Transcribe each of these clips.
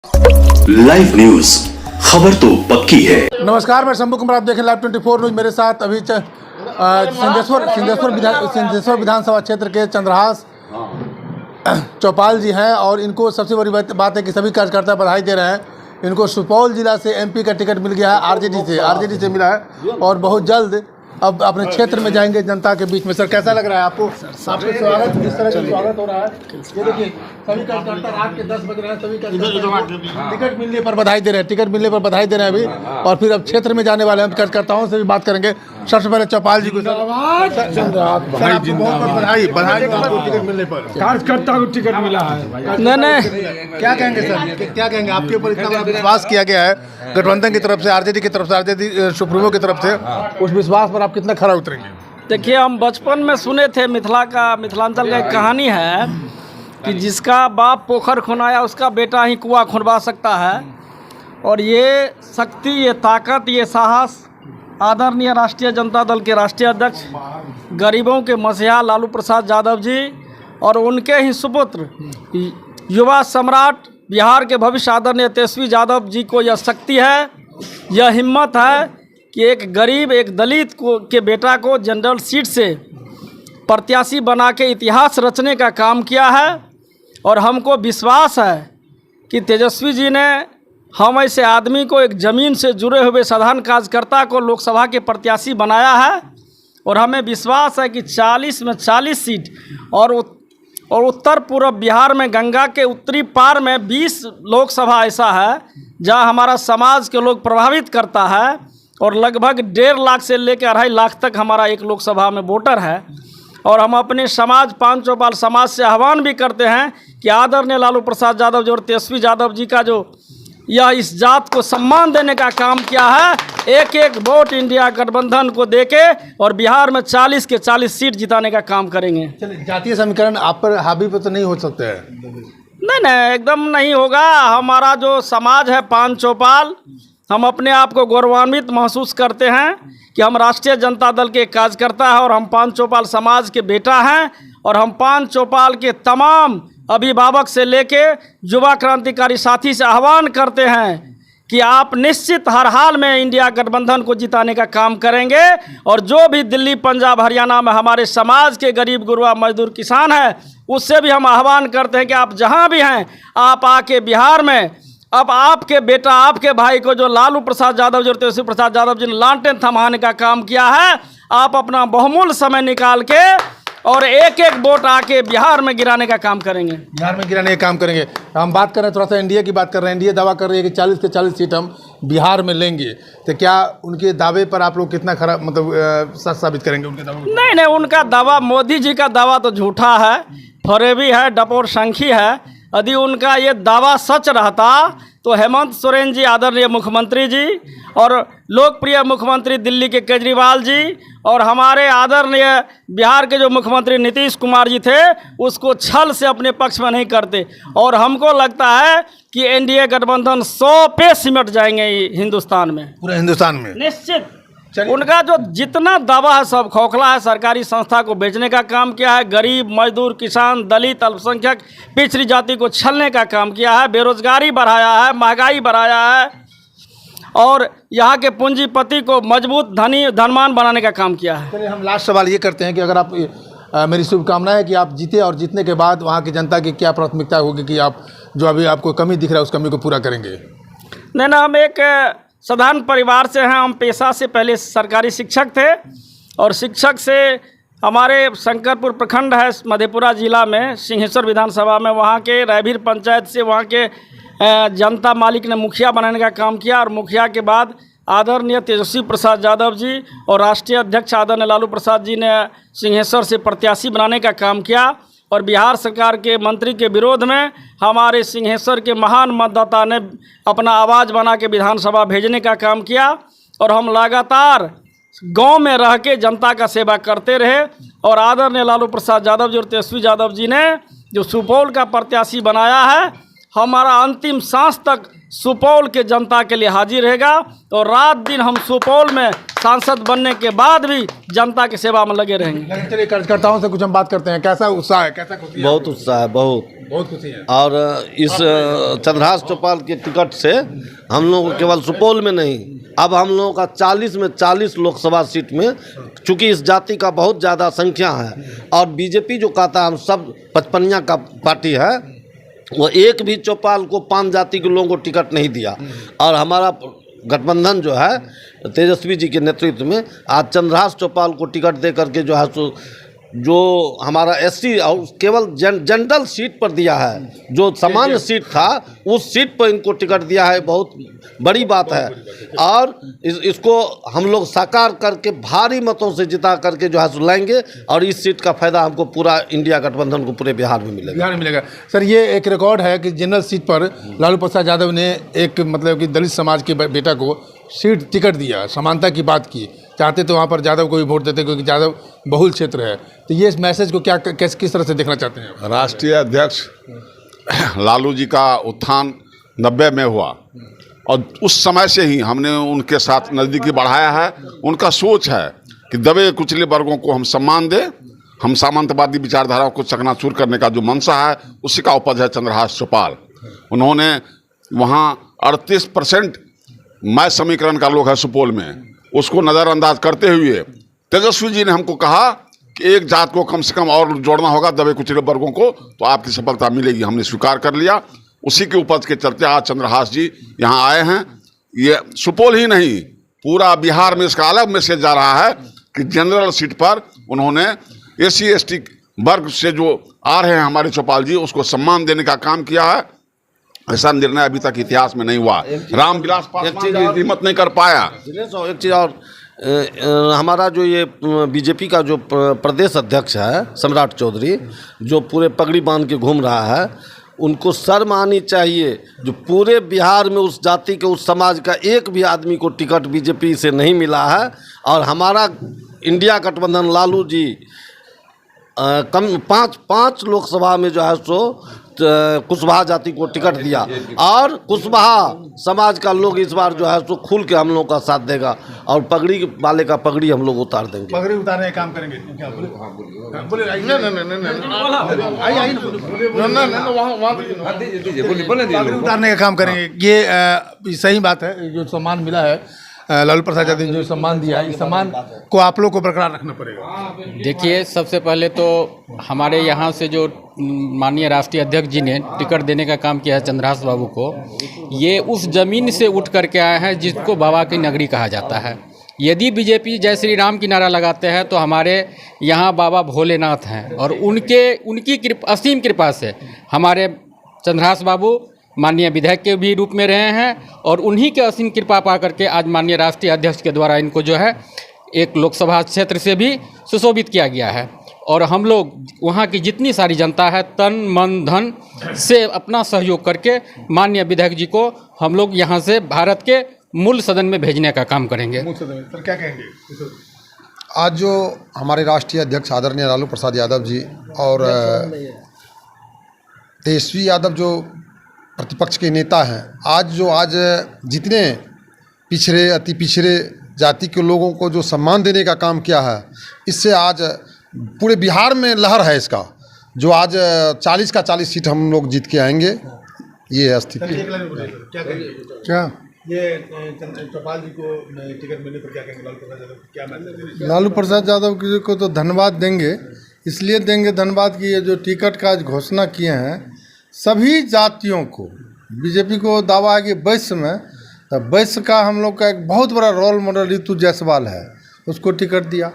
Live news, खबर तो पक्की है। नमस्कार, मैं शंभू कुमार, आप देखें लाइव 24 न्यूज। मेरे साथ अभी सिंहेश्वर विधानसभा क्षेत्र के चंद्रहास चौपाल जी हैं और इनको सबसे बड़ी बात है कि सभी कार्यकर्ता बधाई दे रहे हैं। इनको सुपौल जिला से एमपी का टिकट मिल गया है, आरजेडी से मिला है और बहुत जल्द अब अपने क्षेत्र में जाएंगे जनता के बीच में। सर, कैसा लग रहा है आपको? आपका स्वागत, किस तरह का स्वागत हो रहा है? ये देखिए, सभी कार्यकर्ता रात के 10 बज रहे हैं, सभी कार्यकर्ता टिकट मिलने पर बधाई दे रहे हैं, अभी। और फिर अब क्षेत्र में जाने वाले हम कार्यकर्ताओं से भी बात करेंगे। सबसे पहले चौपाल जी को बहुत बधाई आपको टिकट मिलने पर। कार्यकर्ता को टिकट मिला है। नहीं, क्या कहेंगे सर, क्या कहेंगे? आपके ऊपर इतना बड़ा विश्वास किया गया है गठबंधन की तरफ से, आरजेडी की तरफ से, आरजेडी सुप्रीमो की तरफ से, उस विश्वास पर आप कितना खरा उतरेंगे? देखिए, हम बचपन में सुने थे मिथिलांचल का एक कहानी है कि जिसका बाप पोखर खुनाया उसका बेटा ही कुआं खुनवा सकता है। और ये शक्ति, ये ताकत, ये साहस आदरणीय राष्ट्रीय जनता दल के राष्ट्रीय अध्यक्ष, गरीबों के मसीहा लालू प्रसाद यादव जी और उनके ही सुपुत्र युवा सम्राट, बिहार के भविष्य आदरणीय तेजस्वी यादव जी को यह शक्ति है, यह हिम्मत है कि एक गरीब, एक दलित के बेटा को जनरल सीट से प्रत्याशी बना के इतिहास रचने का काम किया है। और हमको विश्वास है कि तेजस्वी जी ने हम ऐसे आदमी को, एक ज़मीन से जुड़े हुए साधारण कार्यकर्ता को लोकसभा के प्रत्याशी बनाया है। और हमें विश्वास है कि 40 में 40 सीट और उत्तर पूर्व बिहार में गंगा के उत्तरी पार में 20 लोकसभा ऐसा है जहां हमारा समाज के लोग प्रभावित करता है। और लगभग 1.5 लाख से लेकर 2.5 लाख तक हमारा एक लोकसभा में वोटर है। और हम अपने समाज, पांच चौपाल समाज से आह्वान भी करते हैं कि आदरणीय लालू प्रसाद यादव जी और तेजस्वी यादव जी का जो यह इस जात को सम्मान देने का काम किया है, एक एक वोट इंडिया गठबंधन को देके और बिहार में 40 के 40 सीट जिताने का काम करेंगे। चलिए, जातीय समीकरण आप पर हावी पर तो नहीं हो सकते हैं? नहीं, एकदम नहीं होगा। हमारा जो समाज है पांच चौपाल, हम अपने आप को गौरवान्वित महसूस करते हैं कि हम राष्ट्रीय जनता दल के कार्यकर्ता हैं और हम पांच चौपाल समाज के बेटा हैं। और हम पांच चौपाल के तमाम अभिभावक से लेके युवा क्रांतिकारी साथी से आह्वान करते हैं कि आप निश्चित हर हाल में इंडिया गठबंधन को जिताने का काम करेंगे। और जो भी दिल्ली, पंजाब, हरियाणा में हमारे समाज के गरीब गुरबा मजदूर किसान हैं, उससे भी हम आह्वान करते हैं कि आप जहां भी हैं, आप आके बिहार में अब आपके बेटा, आपके भाई को जो लालू प्रसाद यादव जी और तेजस्वी प्रसाद यादव जी ने लालटेन थमाने का काम किया है, आप अपना बहुमूल्य समय निकाल के और एक एक वोट आके बिहार में गिराने का काम करेंगे। बिहार में गिराने का काम करेंगे। हम बात कर रहे हैं, थोड़ा सा एनडीए की बात कर रहे हैं। एनडीए दावा कर रही है कि 40 के 40 सीट हम बिहार में लेंगे। तो क्या उनके दावे पर आप लोग कितना खरा, मतलब सच साबित करेंगे उनके दावे? नहीं, उनका दावा, मोदी जी का दावा तो झूठा है, फरेबी है, डपोर शंखी है। यदि उनका ये दावा सच रहता तो हेमंत सोरेन जी, आदरणीय मुख्यमंत्री जी, और लोकप्रिय मुख्यमंत्री दिल्ली के केजरीवाल जी, और हमारे आदरणीय बिहार के जो मुख्यमंत्री नीतीश कुमार जी थे, उसको छल से अपने पक्ष में नहीं करते। और हमको लगता है कि एनडीए गठबंधन 100 पे सिमट जाएंगे हिंदुस्तान में, पूरे हिंदुस्तान में निश्चित। उनका जो जितना दावा है सब खोखला है। सरकारी संस्था को बेचने का काम किया है, गरीब, मजदूर, किसान, दलित, अल्पसंख्यक, पिछड़ी जाति को छलने का काम किया है, बेरोजगारी बढ़ाया है, महंगाई बढ़ाया है और यहाँ के पूंजीपति को मजबूत धनवान बनाने का काम किया है। चलिए, हम लास्ट सवाल ये करते हैं कि अगर आप, मेरी शुभकामना है कि आप जीते और जीतने के बाद वहाँ की जनता की क्या प्राथमिकता होगी कि आप जो अभी आपको कमी दिख रहा है उस कमी को पूरा करेंगे? नहीं, हम एक साधारण परिवार से हैं। हम पेशा से पहले सरकारी शिक्षक थे और शिक्षक से हमारे शंकरपुर प्रखंड है मधेपुरा जिला में, सिंहेश्वर विधानसभा में, वहाँ के रायभीर पंचायत से वहाँ के जनता मालिक ने मुखिया बनाने का काम किया। और मुखिया के बाद आदरणीय तेजस्वी प्रसाद यादव जी और राष्ट्रीय अध्यक्ष आदरणीय लालू प्रसाद जी ने सिंहेश्वर से प्रत्याशी बनाने का काम किया। और बिहार सरकार के मंत्री के विरोध में हमारे सिंहेश्वर के महान मतदाता ने अपना आवाज़ बना के विधानसभा भेजने का काम किया। और हम लगातार गांव में रह के जनता का सेवा करते रहे। और आदरणीय लालू प्रसाद यादव जी और तेजस्वी यादव जी ने जो सुपौल का प्रत्याशी बनाया है, हमारा अंतिम सांस तक सुपौल के जनता के लिए हाजिर रहेगा। तो रात दिन हम सुपौल में सांसद बनने के बाद भी जनता की सेवा में लगे रहेंगे। लेकिन चलिए कार्यकर्ताओं से कुछ हम बात करते हैं, कैसा उत्साह है, कैसा खुशी है? बहुत उत्साह है, बहुत खुशी है। और इस चंद्रहास चौपाल के टिकट से हम लोग केवल सुपौल में नहीं, अब हम लोगों का 40 में 40 लोकसभा सीट में, चूँकि इस जाति का बहुत ज़्यादा संख्या है और बीजेपी जो कहता है हम सब 55 का पार्टी है, वो एक भी चौपाल को 5 जाति के लोगों को टिकट नहीं दिया। और हमारा गठबंधन जो है तेजस्वी जी के नेतृत्व में आज चंद्रहास चौपाल को टिकट दे करके जो है सो जो हमारा एससी और केवल जनरल सीट पर दिया है, जो सामान्य सीट था उस सीट पर इनको टिकट दिया है, बहुत बड़ी बात है। और इसको हम लोग साकार करके भारी मतों से जिता करके जो है सो लाएंगे और इस सीट का फायदा हमको पूरा इंडिया गठबंधन को पूरे बिहार में मिलेगा। बिहार में मिलेगा। सर, ये एक रिकॉर्ड है कि जनरल सीट पर लालू प्रसाद यादव ने एक मतलब कि दलित समाज के बेटा को सीट टिकट दिया, समानता की बात की। चाहते तो वहाँ पर यादव को भी वोट देते क्योंकि यादव बहुल क्षेत्र है। तो ये इस मैसेज को क्या किस तरह से देखना चाहते हैं? राष्ट्रीय अध्यक्ष लालू जी का उत्थान 90 में हुआ और उस समय से ही हमने उनके साथ नज़दीकी बढ़ाया है। उनका सोच है कि दबे कुचले वर्गों को हम सम्मान दें, हम सामंतवादी विचारधाराओं को चकनाचूर करने का जो मंशा है उसी का उपज है चंद्रहास चौपाल। उन्होंने वहाँ 38% मय समीकरण का लोग है सुपौल में, उसको नज़रअंदाज करते हुए तेजस्वी जी ने हमको कहा कि एक जात को कम से कम और जोड़ना होगा दबे कुचले वर्गों को, तो आपकी सफलता मिलेगी। हमने स्वीकार कर लिया। उसी के उपज के चलते आज चंद्रहास जी यहाँ आए हैं। ये सुपौल ही नहीं, पूरा बिहार में इसका अलग मैसेज जा रहा है कि जनरल सीट पर उन्होंने SC ST वर्ग से जो आ रहे हैं हमारे चौपाल जी, उसको सम्मान देने का काम किया है। ऐसा निर्णय अभी तक इतिहास में नहीं हुआ। रामविलास पासवान भी हिम्मत नहीं कर पाया। एक चीज़ और, हमारा जो ये बीजेपी का जो प्रदेश अध्यक्ष है सम्राट चौधरी, जो पूरे पगड़ी बांध के घूम रहा है, उनको शर्म आनी चाहिए। जो पूरे बिहार में उस जाति के उस समाज का एक भी आदमी को टिकट बीजेपी से नहीं मिला है। और हमारा इंडिया गठबंधन लालू जी कम पाँच लोकसभा में जो है सो कुशवाहा जाति को टिकट दिया और कुशवाहा समाज का लोग इस बार जो है सो खुल के हम लोग का साथ देगा और पगड़ी वाले का पगड़ी हम लोग उतार देंगे। पगड़ी उतारने का काम करेंगे। क्या बोले? पगड़ी उतारने का काम करेंगे। ये सही बात है। जो सम्मान मिला है लालू प्रसाद यादव ने जो सम्मान दिया है, इस सम्मान को आप लोग को बरकरार रखना पड़ेगा। देखिए, सबसे पहले तो हमारे यहाँ से जो माननीय राष्ट्रीय अध्यक्ष जी ने टिकट देने का काम किया है चंद्रहास बाबू को, ये उस ज़मीन से उठ करके आए हैं जिसको बाबा की नगरी कहा जाता है। यदि बीजेपी जय श्री राम की नारा लगाते हैं तो हमारे यहाँ बाबा भोलेनाथ हैं और उनकी असीम कृपा से हमारे चंद्रहास बाबू माननीय विधायक के भी रूप में रहे हैं और उन्हीं के असीम कृपा पा करके आज माननीय राष्ट्रीय अध्यक्ष के द्वारा इनको जो है एक लोकसभा क्षेत्र से भी सुशोभित किया गया है। और हम लोग वहाँ की जितनी सारी जनता है तन मन धन से अपना सहयोग करके माननीय विधायक जी को हम लोग यहाँ से भारत के मूल सदन में भेजने का काम करेंगे। सर, क्या कहेंगे? आज जो हमारे राष्ट्रीय अध्यक्ष आदरणीय लालू प्रसाद यादव जी और तेजस्वी यादव जो प्रतिपक्ष के नेता हैं, आज जितने पिछड़े अति पिछड़े जाति के लोगों को जो सम्मान देने का काम किया है, इससे आज पूरे बिहार में लहर है इसका। जो आज 40 का 40 सीट हम लोग जीत के आएंगे, ये है स्थिति। क्या ये चौपाल जी को टिकट मिलने पर क्या कहेंगे? क्या मैसेज? लालू प्रसाद यादव जी को तो धन्यवाद देंगे, इसलिए देंगे धन्यवाद कि ये जो टिकट का आज घोषणा किए हैं सभी जातियों को, बीजेपी को दावा है कि वैश्य में, तो वैश्य का हम लोग का एक बहुत बड़ा रोल मॉडल ऋतु जायसवाल है, उसको टिकट दिया।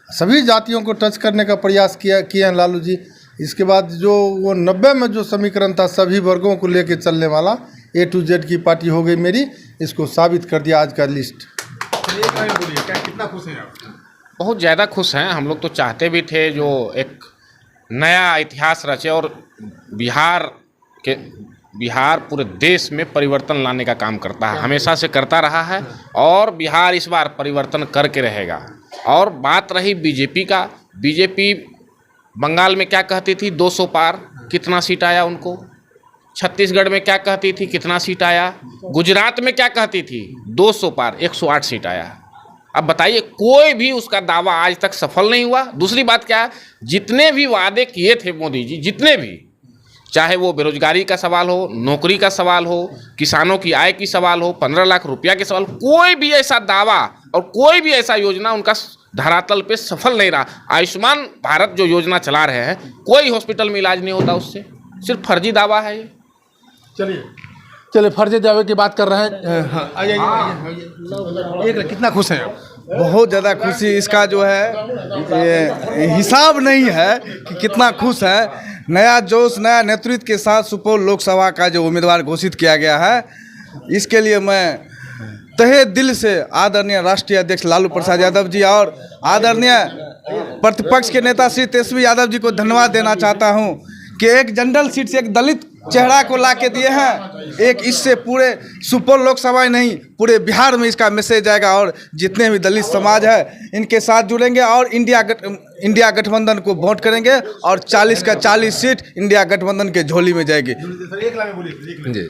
सभी जातियों को टच करने का प्रयास किए हैं लालू जी। इसके बाद जो वो 90 में जो समीकरण था सभी वर्गों को लेके चलने वाला A to Z की पार्टी हो गई मेरी, इसको साबित कर दिया आज का लिस्ट। कितना खुश हैं आप? बहुत ज़्यादा खुश हैं। हम लोग तो चाहते भी थे जो एक नया इतिहास रचे और बिहार पूरे देश में परिवर्तन लाने का काम करता है, हमेशा से करता रहा है और बिहार इस बार परिवर्तन करके रहेगा। और बात रही बीजेपी का, बीजेपी बंगाल में क्या कहती थी 200 पार, कितना सीट आया उनको? छत्तीसगढ़ में क्या कहती थी कितना सीट आया, गुजरात में क्या कहती थी 200 पार 108 सीट आया। अब बताइए, कोई भी उसका दावा आज तक सफल नहीं हुआ। दूसरी बात क्या है, जितने भी वादे किए थे मोदी जी, जितने भी, चाहे वो बेरोजगारी का सवाल हो, नौकरी का सवाल हो, किसानों की आय की सवाल हो, 15 लाख रुपया के सवाल, कोई भी ऐसा दावा और कोई भी ऐसा योजना उनका धरातल पे सफल नहीं रहा। आयुष्मान भारत जो योजना चला रहे हैं, कोई हॉस्पिटल में इलाज नहीं होता उससे, सिर्फ फर्जी दावा है ये। चलिए फर्जी दावे की बात कर रहे हैं। हाँ, आइए। कितना खुश हैं आप? बहुत ज़्यादा खुशी, इसका जो है ये हिसाब नहीं है कि कितना खुश है। नया जोश, नया नेतृत्व के साथ सुपौल लोकसभा का जो उम्मीदवार घोषित किया गया है, इसके लिए मैं तहे दिल से आदरणीय राष्ट्रीय अध्यक्ष लालू प्रसाद यादव जी और आदरणीय प्रतिपक्ष के नेता श्री तेजस्वी यादव जी को धन्यवाद देना चाहता हूं कि एक जनरल सीट से एक दलित चेहरा को ला के दिए हैं। एक इससे पूरे सुपौल लोकसभा नहीं, पूरे बिहार में इसका मैसेज जाएगा और जितने भी दलित समाज है इनके साथ जुड़ेंगे और इंडिया गठबंधन को वोट करेंगे और 40 का 40 सीट इंडिया गठबंधन के झोली में जाएगी। जी,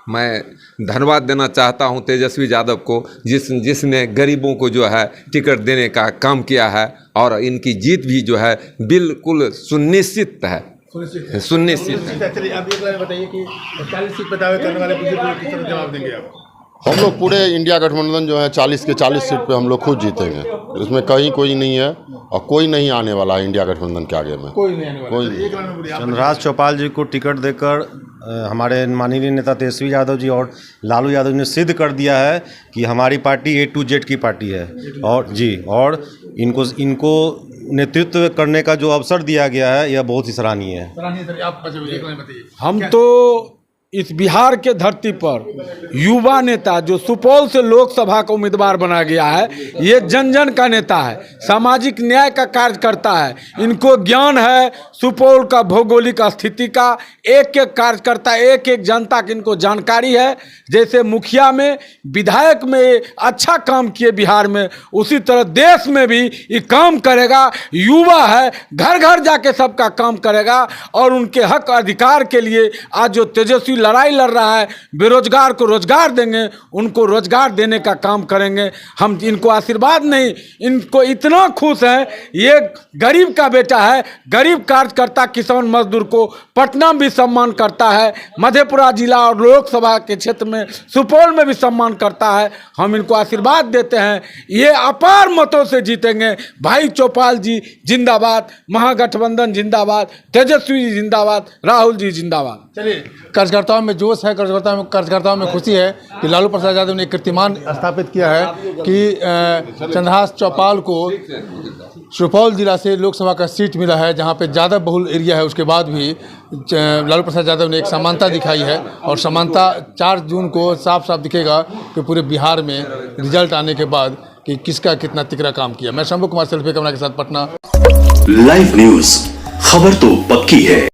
मैं धन्यवाद देना चाहता हूं तेजस्वी यादव को, जिसने गरीबों को जो है टिकट देने का काम किया है और इनकी जीत भी जो है बिल्कुल सुनिश्चित है। सुनिश्चित। चलिए आप एक लाइन बताइए कि 40 सीट पे दावे करने वाले बीजेपी को किस तरह जवाब देंगे आप? हम लोग पूरे इंडिया गठबंधन जो है 40 के 40 सीट पे हम लोग खुद जीतेंगे। इसमें कहीं कोई नहीं है और कोई नहीं आने वाला है इंडिया गठबंधन के आगे में, कोई नहीं आने वाला। कोई नहीं। चंद्रहास चौपाल जी को टिकट देकर हमारे माननीय नेता तेजस्वी यादव जी और लालू यादव ने सिद्ध कर दिया है कि हमारी पार्टी A to Z की पार्टी है। और जी, और इनको नेतृत्व करने का जो अवसर दिया गया है यह बहुत ही सराहनीय है। हम तो इस बिहार के धरती पर युवा नेता जो सुपौल से लोकसभा का उम्मीदवार बना गया है, ये जन जन का नेता है, सामाजिक न्याय का कार्य करता है। इनको ज्ञान है सुपौल का भौगोलिक स्थिति का, एक एक कार्यकर्ता, एक एक जनता की इनको जानकारी है। जैसे मुखिया में, विधायक में अच्छा काम किए बिहार में, उसी तरह देश में भी ये काम करेगा। युवा है, घर घर जाके सबका काम करेगा और उनके हक अधिकार के लिए आज जो तेजस्वी लड़ाई लड़ रहा है, बेरोजगार को रोजगार देंगे, उनको रोजगार देने का काम करेंगे। हम इनको आशीर्वाद नहीं, इनको इतना खुश है। ये गरीब का बेटा है, गरीब कार्यकर्ता, किसान मजदूर को पटना भी सम्मान करता है, मधेपुरा जिला और लोकसभा के क्षेत्र में सुपौल में भी सम्मान करता है। हम इनको आशीर्वाद देते हैं, ये अपार मतों से जीतेंगे। भाई चौपाल जी जिंदाबाद, महागठबंधन जिंदाबाद, तेजस्वी जी जिंदाबाद, राहुल जी जिंदाबाद। चलिए, कार्यकर्ताओं में जोश है, कार्यकर्ताओं में खुशी है कि लालू प्रसाद यादव ने एक कीर्तिमान स्थापित किया है कि चंद्रहास चौपाल को सुपौल जिला से लोकसभा का सीट मिला है, जहां पे ज़्यादा बहुल एरिया है। उसके बाद भी लालू प्रसाद यादव ने एक समानता दिखाई है और समानता 4 जून को साफ साफ दिखेगा कि पूरे बिहार में रिजल्ट आने के बाद कि किसका कितना तिकड़ा काम किया। मैं शंभू कुमार सेल्फी कैमरा के साथ पटना। लाइव न्यूज, खबर तो पक्की है।